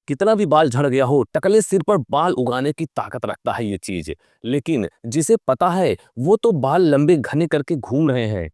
कितना भी बाल झड़ गया हो, टकले सिर पर बाल उगाने की ताकत रखता है ये चीज़। लेकिन जिसे पता है, वो तो बाल लंबे घने करके घूम रहे हैं।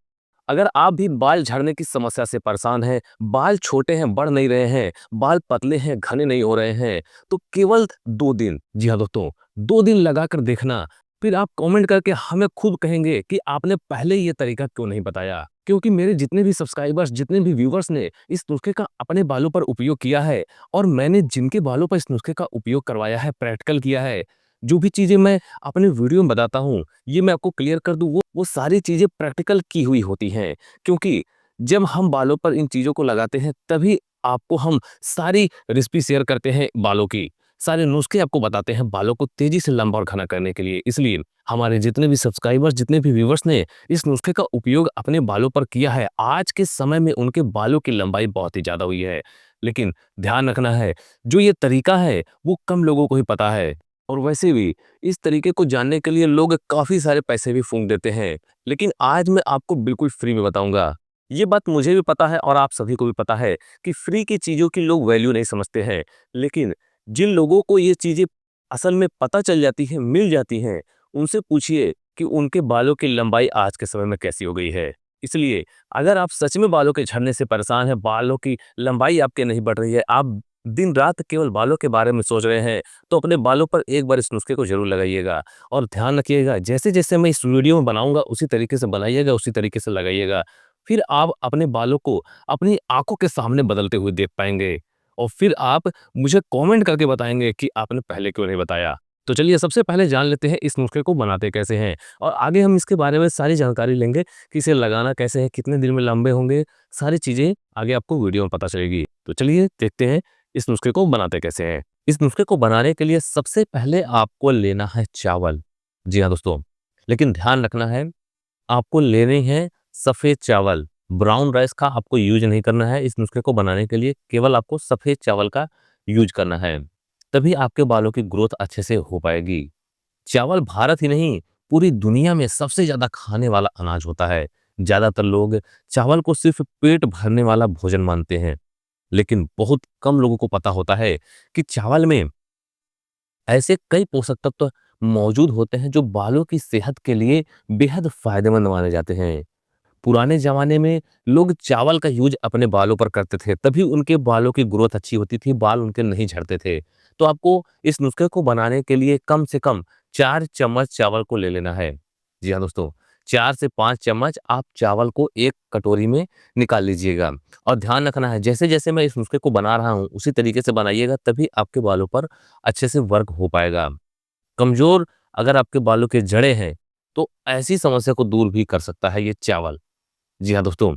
अगर आप भी बाल झड़ने की समस्या से परेशान हैं, बाल छोटे हैं, बढ़ नहीं रहे हैं, बाल पतले हैं, घने नहीं हो रहे हैं, तो केवल 2 दिन, जी हाँ दोस्तों, 2 दिन लगाकर देखना। फिर आप कमेंट करके हमें खुद कहेंगे कि आपने पहले ये तरीका क्यों नहीं बताया। क्योंकि मेरे जितने भी सब्सक्राइबर्स, जितने भी व्यूअर्स ने इस नुस्खे का अपने बालों पर उपयोग किया है और मैंने जिनके बालों पर इस नुस्खे का उपयोग करवाया है, प्रैक्टिकल किया है, जो भी चीज़ें मैं अपने वीडियो में बताता हूँ, ये मैं आपको क्लियर कर दूँ, वो सारी चीज़ें प्रैक्टिकल की हुई होती हैं। क्योंकि जब हम बालों पर इन चीज़ों को लगाते हैं, तभी आपको हम सारी रेसिपी शेयर करते हैं बालों की। सारे नुस्खे आपको बताते हैं बालों को तेज़ी से लंबा और घना करने के लिए। इसलिए हमारे जितने भी सब्सक्राइबर्स, जितने भी व्यूअर्स ने इस नुस्खे का उपयोग अपने बालों पर किया है, आज के समय में उनके बालों की लंबाई बहुत ही ज़्यादा हुई है। लेकिन ध्यान रखना है, जो ये तरीका है, वो कम लोगों को ही पता है। और वैसे भी इस तरीके को जानने के लिए लोग काफ़ी सारे पैसे भी फूँक देते हैं। लेकिन आज मैं आपको बिल्कुल फ्री में बताऊँगा। ये बात मुझे भी पता है और आप सभी को भी पता है कि फ्री की चीज़ों की लोग वैल्यू नहीं समझते हैं। लेकिन जिन लोगों को ये चीज़ें असल में पता चल जाती हैं, मिल जाती हैं, उनसे पूछिए कि उनके बालों की लंबाई आज के समय में कैसी हो गई है। इसलिए अगर आप सच में बालों के झड़ने से परेशान हैं, बालों की लंबाई आपके नहीं बढ़ रही है, आप दिन-रात केवल बालों के बारे में सोच रहे हैं, तो अपने बालों पर एक बार इस नुस्खे को ज़रूर लगाइएगा। और ध्यान रखिएगा, जैसे-जैसे मैं इस वीडियो में बनाऊँगा, उसी तरीके से बनाइएगा, उसी तरीके से लगाइएगा। फिर आप अपने बालों को अपनी आँखों के सामने बदलते हुए देख पाएँगे और फिर आप मुझे कमेंट करके बताएँगे कि आपने पहले क्यों नहीं बताया। तो चलिए सबसे पहले जान लेते हैं इस नुस्खे को बनाते कैसे हैं और आगे हम इसके बारे में सारी जानकारी लेंगे कि इसे लगाना कैसे है, कितने दिन में लंबे होंगे, सारी चीज़ें आगे आपको वीडियो में पता चलेगी। तो चलिए देखते हैं इस नुस्खे को बनाते कैसे हैं। इस नुस्खे को बनाने के लिए सबसे पहले आपको लेना है चावल। जी हाँ दोस्तों, लेकिन ध्यान रखना है, आपको लेने हैं सफ़ेद चावल। ब्राउन राइस का आपको यूज़ नहीं करना है इस नुस्खे को बनाने के लिए, केवल आपको सफ़ेद चावल का यूज़ करना है। तभी आपके बालों की ग्रोथ अच्छे से हो पाएगी। चावल भारत ही नहीं, पूरी दुनिया में सबसे ज़्यादा खाने वाला अनाज होता है। ज़्यादातर लोग चावल को सिर्फ़ पेट भरने वाला भोजन मानते हैं, लेकिन बहुत कम लोगों को पता होता है कि चावल में ऐसे कई पोषक तत्व मौजूद होते हैं जो बालों की सेहत के लिए बेहद फायदेमंद माने जाते हैं। पुराने ज़माने में लोग चावल का यूज़ अपने बालों पर करते थे, तभी उनके बालों की ग्रोथ अच्छी होती थी, बाल उनके नहीं झड़ते थे। तो आपको इस नुस्खे को बनाने के लिए कम से कम 4 चम्मच चावल को ले लेना है। जी हाँ दोस्तों, 4 से 5 चम्मच आप चावल को एक कटोरी में निकाल लीजिएगा और ध्यान रखना है जैसे-जैसे मैं इस नुस्खे को बना रहा हूँ, उसी तरीके से बनाइएगा तभी आपके बालों पर अच्छे से वर्क हो पाएगा। कमज़ोर अगर आपके बालों के जड़ें हैं, तो ऐसी समस्या को दूर भी कर सकता है ये चावल। जी हाँ दोस्तों,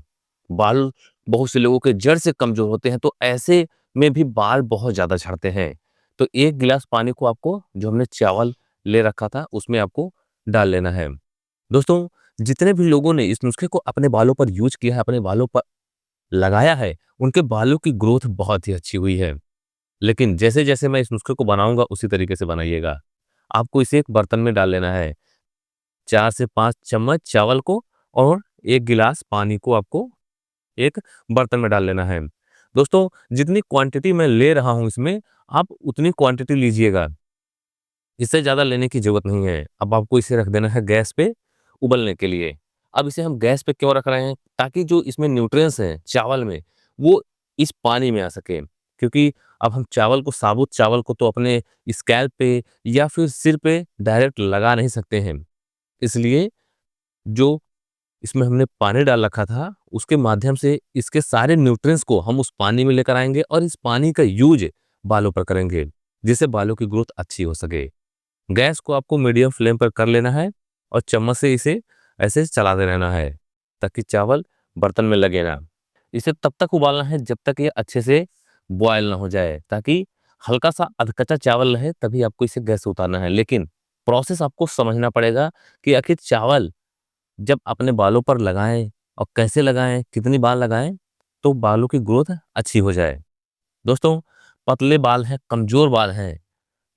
बाल बहुत से लोगों के जड़ से कमज़ोर होते हैं, तो ऐसे में भी बाल बहुत ज़्यादा झड़ते हैं। तो 1 गिलास पानी को आपको जो हमने चावल ले रखा था, उसमें आपको डाल लेना है। दोस्तों, जितने भी लोगों ने इस नुस्खे को अपने बालों पर यूज़ किया है, अपने बालों पर लगाया है, उनके बालों की ग्रोथ बहुत ही अच्छी हुई है। लेकिन जैसे-जैसे मैं इस नुस्खे को बनाऊँगा, उसी तरीके से बनाइएगा। आपको इसे एक बर्तन में डाल लेना है। 4 से 5 चम्मच चावल को और 1 गिलास पानी को आपको एक बर्तन में डाल लेना है। दोस्तों, जितनी क्वांटिटी मैं ले रहा हूँ इसमें, आप उतनी क्वांटिटी लीजिएगा। इससे ज़्यादा लेने की ज़रूरत नहीं है। अब आपको इसे रख देना है गैस पे उबलने के लिए। अब इसे हम गैस पे क्यों रख रहे हैं? ताकि जो इसमें न्यूट्रिएंट्स हैं चावल में, वो इस पानी में आ सकें। क्योंकि अब हम चावल को, साबुत चावल को तो अपने स्कैल्प पे या फिर सिर पे डायरेक्ट लगा नहीं सकते हैं। इसलिए जो इसमें हमने पानी डाल रखा था, उसके माध्यम से इसके सारे न्यूट्रिएंट्स को हम उस पानी में लेकर आएँगे और इस पानी का यूज़ बालों पर करेंगे, जिससे बालों की ग्रोथ अच्छी हो सके। गैस को आपको मीडियम फ्लेम पर कर लेना है और चम्मच से इसे ऐसे चलाते रहना है, ताकि चावल बर्तन में लगे ना। इसे तब तक उबालना है जब तक ये अच्छे से बॉयल ना हो जाए, ताकि हल्का-सा अधकच्चा चावल रहे, तभी आपको इसे गैस से उतारना है। लेकिन प्रोसेस आपको समझना पड़ेगा कि आखिर चावल जब अपने बालों पर लगाएँ और कैसे लगाएँ, कितनी बार लगाएँ, तो बालों की ग्रोथ अच्छी हो जाए। दोस्तों, पतले बाल हैं, कमज़ोर बाल हैं,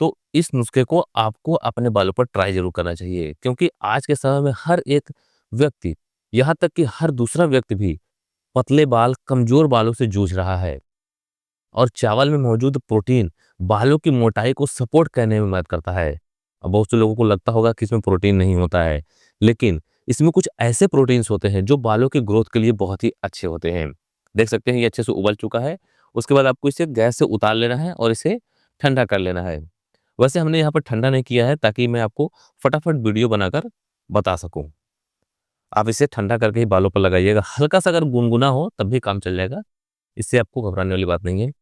तो इस नुस्खे को आपको अपने बालों पर ट्राई ज़रूर करना चाहिए, क्योंकि आज के समय में हर एक व्यक्ति, यहाँ तक कि हर दूसरा व्यक्ति भी पतले बाल, कमज़ोर बालों से जूझ रहा है। और चावल में मौजूद प्रोटीन बालों की मोटाई को सपोर्ट करने में मदद करता है। अब बहुत से लोगों को लगता होगा कि इसमें प्रोटीन नहीं होता है, लेकिन इसमें कुछ ऐसे प्रोटीन्स होते हैं जो बालों की ग्रोथ के लिए बहुत ही अच्छे होते हैं। देख सकते हैं ये अच्छे से उबल चुका है। उसके बाद आपको इसे गैस से उतार लेना है और इसे ठंडा कर लेना है। वैसे हमने यहाँ पर ठंडा नहीं किया है ताकि मैं आपको फटाफट वीडियो बनाकर बता सकूँ। आप इसे ठंडा करके ही बालों पर लगाइएगा। हल्का-सा अगर गुनगुना हो तब भी काम चल जाएगा। इससे आपको घबराने वाली बात नहीं है।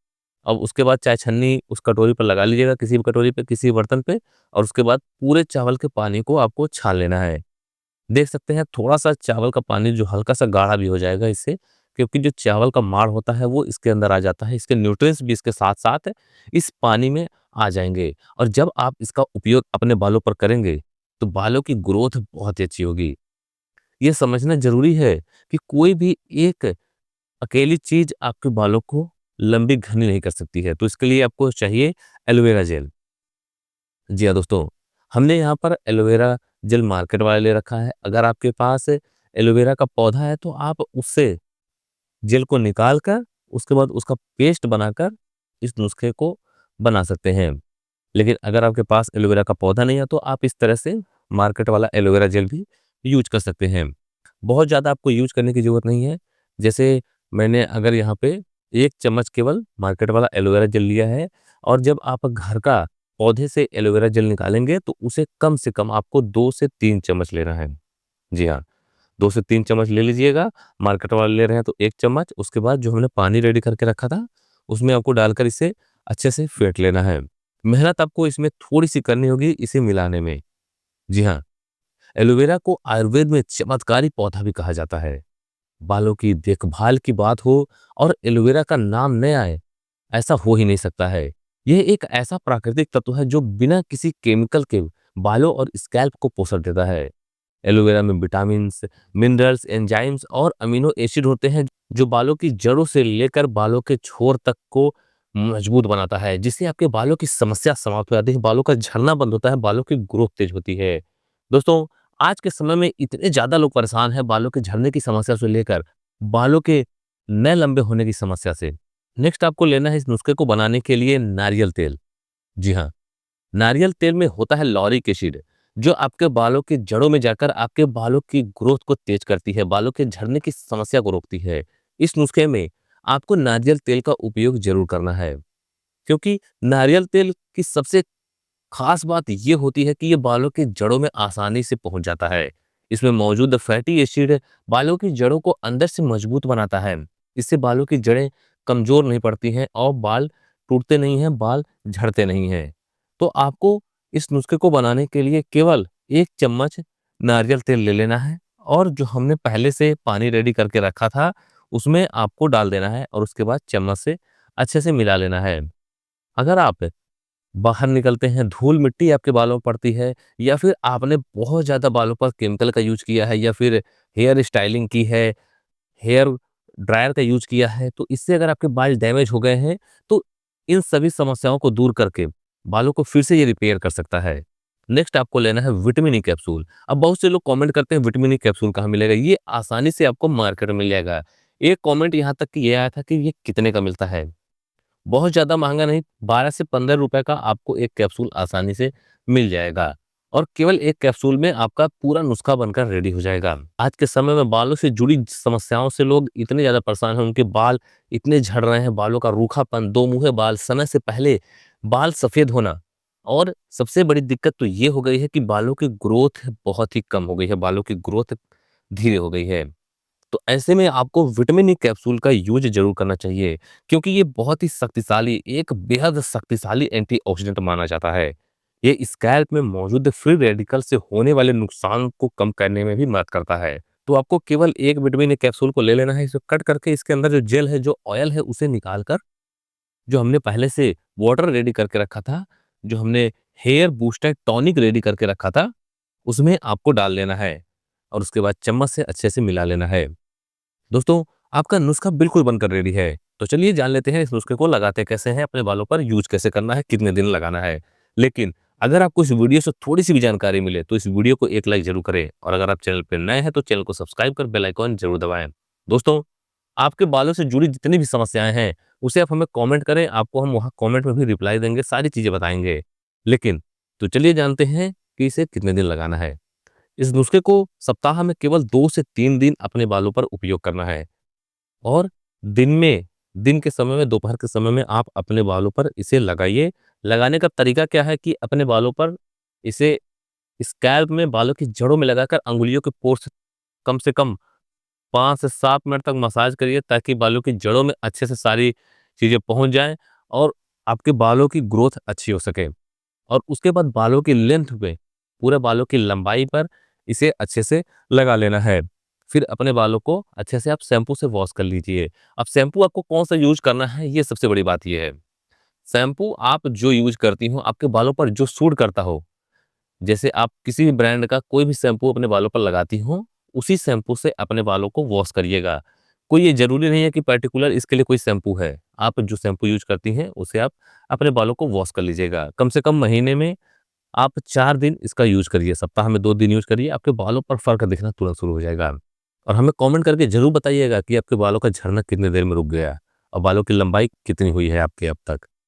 अब उसके बाद चाय छन्नी उस कटोरी पर लगा लीजिएगा, किसी भी कटोरी पे, किसी बर्तन पे, और उसके बाद पूरे चावल के पानी को आपको छान लेना है। देख सकते हैं थोड़ा-सा चावल का पानी जो हल्का-सा गाढ़ा भी हो जाएगा इससे, क्योंकि जो चावल का माड़ होता है वो इसके अंदर आ जाता है। इसके न्यूट्रिएंट्स भी इसके साथ-साथ इस पानी में आ जाएँगे, और जब आप इसका उपयोग अपने बालों पर करेंगे, तो बालों की ग्रोथ बहुत ही अच्छी होगी। ये समझना ज़रूरी है कि कोई भी एक अकेली चीज़ आपके बालों को लंबी घनी नहीं कर सकती है, तो इसके लिए आपको चाहिए एलोवेरा जेल। जी हाँ दोस्तों, हमने यहाँ पर एलोवेरा जेल मार्केट वाला ले रखा है। अगर आपके पास एलोवेरा का पौधा है तो आप उससे जेल को निकाल कर उसके बाद उसका पेस्ट बनाकर इस नुस्खे को बना सकते हैं। लेकिन अगर आपके पास एलोवेरा का पौधा नहीं है तो आप इस तरह से मार्केट वाला एलोवेरा जेल भी यूज़ कर सकते हैं। बहुत ज़्यादा आपको यूज़ करने की ज़रूरत नहीं है। जैसे मैंने अगर यहाँ पे 1 चम्मच केवल मार्केट वाला एलोवेरा जेल लिया है, और जब आप घर का पौधे से एलोवेरा जेल निकालेंगे तो उसे कम से कम आपको 2 से 3 चम्मच लेना है। जी हाँ, 2 से 3 चम्मच ले लीजिएगा। मार्केट वाला ले रहे हैं तो 1 चम्मच, उसके बाद जो हमने पानी रेडी करके रखा था, उसमें आपको डालकर इसे अच्छे से फेंट लेना है। मेहनत आपको इसमें थोड़ी-सी करनी होगी इसे मिलाने में। जी हाँ, एलोवेरा को आयुर्वेद में चमत्कारी पौधा भी कहा जाता है। बालों की देखभाल की बात हो और एलोवेरा का नाम न आए, ऐसा हो ही नहीं सकता है। यह एक ऐसा प्राकृतिक तत्व है जो बिना किसी केमिकल के बालों और स्कैल्प को पोषण देता है। एलोवेरा में विटामिन्स, मिनरल्स, एंजाइम्स और अमीनो एसिड होते हैं जो बालों की जड़ों से लेकर बालों के छोर तक को मजबूत बनाता है, जिससे आपके बालों की समस्या समाप्त हो जाती है, बालों का झड़ना बंद होता है, बालों की ग्रोथ तेज होती है। दोस्तों, आज के समय में इतने ज़्यादा लोग परेशान हैं बालों के झड़ने की समस्या से लेकर बालों के न लंबे होने की समस्या से। नेक्स्ट आपको लेना है इस नुस्खे को बनाने के लिए नारियल तेल। जी हाँ, नारियल तेल में होता है लॉरिक एसिड, जो आपके बालों की जड़ों में जाकर आपके बालों की ग्रोथ को तेज करती है, बालों के झड़ने की समस्या को रोकती है। इस नुस्खे में आपको नारियल तेल का उपयोग जरूर करना है, क्योंकि नारियल तेल की सबसे खास बात ये होती है कि ये बालों की जड़ों में आसानी से पहुंच जाता है। इसमें मौजूद फैटी एसिड बालों की जड़ों को अंदर से मजबूत बनाता है। इससे बालों की जड़ें कमजोर नहीं पड़ती हैं और बाल टूटते नहीं हैं, बाल झड़ते नहीं हैं। तो आपको इस नुस्खे को बनाने के लिए केवल 1 चम्मच नारियल तेल ले लेना है, और जो हमने पहले से पानी रेडी करके रखा था, उसमें आपको डाल देना है और उसके बाद चम्मच से अच्छे से मिला लेना है। अगर आप बाहर निकलते हैं, धूल-मिट्टी आपके बालों में पड़ती है, या फिर आपने बहुत ज़्यादा बालों पर केमिकल का यूज़ किया है, या फिर हेयर स्टाइलिंग की है, हेयर ड्रायर का यूज़ किया है, तो इससे अगर आपके बाल डैमेज हो गए हैं, तो इन सभी समस्याओं को दूर करके बालों को फिर से ये रिपेयर कर सकता है। नेक्स्ट आपको लेना है विटामिन ई कैप्सूल। अब बहुत से लोग कमेंट करते हैं विटामिन ई कैप्सूल कहाँ मिलेगा? ये आसानी से आपको मार्केट में मिल जाएगा। एक कमेंट यहाँ तक कि ये आया था कि ये कितने का मिलता है? बहुत ज़्यादा महँगा नहीं, 12 से 15 रुपए का आपको एक कैप्सूल आसानी से मिल जाएगा, और केवल एक कैप्सूल में आपका पूरा नुस्खा बनकर रेडी हो जाएगा। आज के समय में बालों से जुड़ी समस्याओं से लोग इतने ज़्यादा परेशान हैं, उनके बाल इतने झड़ रहे हैं, बालों का रूखापन, दो मुँहे बाल, समय से पहले बाल सफ़ेद होना, और सबसे बड़ी दिक्कत तो ये हो गई है कि बालों की ग्रोथ बहुत ही कम हो गई है, बालों की ग्रोथ धीरे हो गई है। तो ऐसे में आपको विटामिन ई कैप्सूल का यूज़ ज़रूर करना चाहिए, क्योंकि ये बहुत ही शक्तिशाली, एक बेहद शक्तिशाली एंटीऑक्सीडेंट माना जाता है। ये स्कैल्प में मौजूद फ्री रेडिकल से होने वाले नुकसान को कम करने में भी मदद करता है। तो आपको केवल एक विटामिन ई कैप्सूल को ले लेना है, इसे कट करके इसके अंदर जो जेल है, जो ऑयल है, उसे निकाल कर जो हमने पहले से वाटर रेडी करके रखा था, जो हमने हेयर बूस्टर टॉनिक रेडी करके रखा था, उसमें आपको डाल लेना है, और उसके बाद चम्मच से अच्छे से मिला लेना है। दोस्तों, आपका नुस्खा बिल्कुल बनकर रेडी है। तो चलिए जान लेते हैं इस नुस्खे को लगाते कैसे हैं, अपने बालों पर यूज़ कैसे करना है, कितने दिन लगाना है। लेकिन अगर आपको इस वीडियो से थोड़ी-सी भी जानकारी मिले तो इस वीडियो को एक लाइक ज़रूर करें, और अगर आप चैनल पे नए हैं तो चैनल को सब्सक्राइब कर बेल आइकन ज़रूर दबाएँ। दोस्तों, आपके बालों से जुड़ी जितनी भी समस्याएँ हैं, उसे आप हमें कमेंट करें, आपको हम वहाँ कमेंट में भी रिप्लाई देंगे, सारी चीज़ें बताएँगे। लेकिन तो चलिए जानते हैं कि इसे कितने दिन लगाना है। इस नुस्खे को सप्ताह में केवल 2 से 3 दिन अपने बालों पर उपयोग करना है और दिन के समय में, दोपहर के समय में आप अपने बालों पर इसे लगाइए। लगाने का तरीका क्या है कि अपने बालों पर इसे स्कैल्प में, बालों की जड़ों में लगाकर अंगुलियों के पोर से कम 5 से 7 मिनट तक मसाज करिए ताकि बालों की जड़ों में अच्छे से सारी चीज़ें पहुँच जाएँ और आपके बालों की ग्रोथ अच्छी हो सके। और उसके बाद बालों की लेंथ पे, पूरे बालों की लंबाई पर इसे अच्छे से लगा लेना है। फिर अपने बालों को अच्छे से आप शैम्पू से वॉश कर लीजिए। अब शैम्पू आपको कौन-सा यूज़ करना है, ये सबसे बड़ी बात ये है। शैम्पू आप जो यूज़ करती हो, आपके बालों पर जो सूट करता हो, जैसे आप किसी भी ब्रांड का कोई भी शैम्पू अपने बालों पर लगाती हो, उसी शैम्पू से अपने बालों को वॉश करिएगा। कोई ये ज़रूरी नहीं है कि पर्टिकुलर इसके लिए कोई शैम्पू है। आप जो शैम्पू यूज़ करती हैं, उसे आप अपने बालों को वॉश कर लीजिएगा। कम से कम महीने में आप 4 दिन इसका यूज़ करिए, सप्ताह में 2 दिन यूज़ करिए, आपके बालों पर फ़र्क दिखना तुरंत शुरू हो जाएगा। और हमें कमेंट करके ज़रूर बताइएगा कि आपके बालों का झड़ना कितनी देर में रुक गया और बालों की लंबाई कितनी हुई है आपकी अब तक।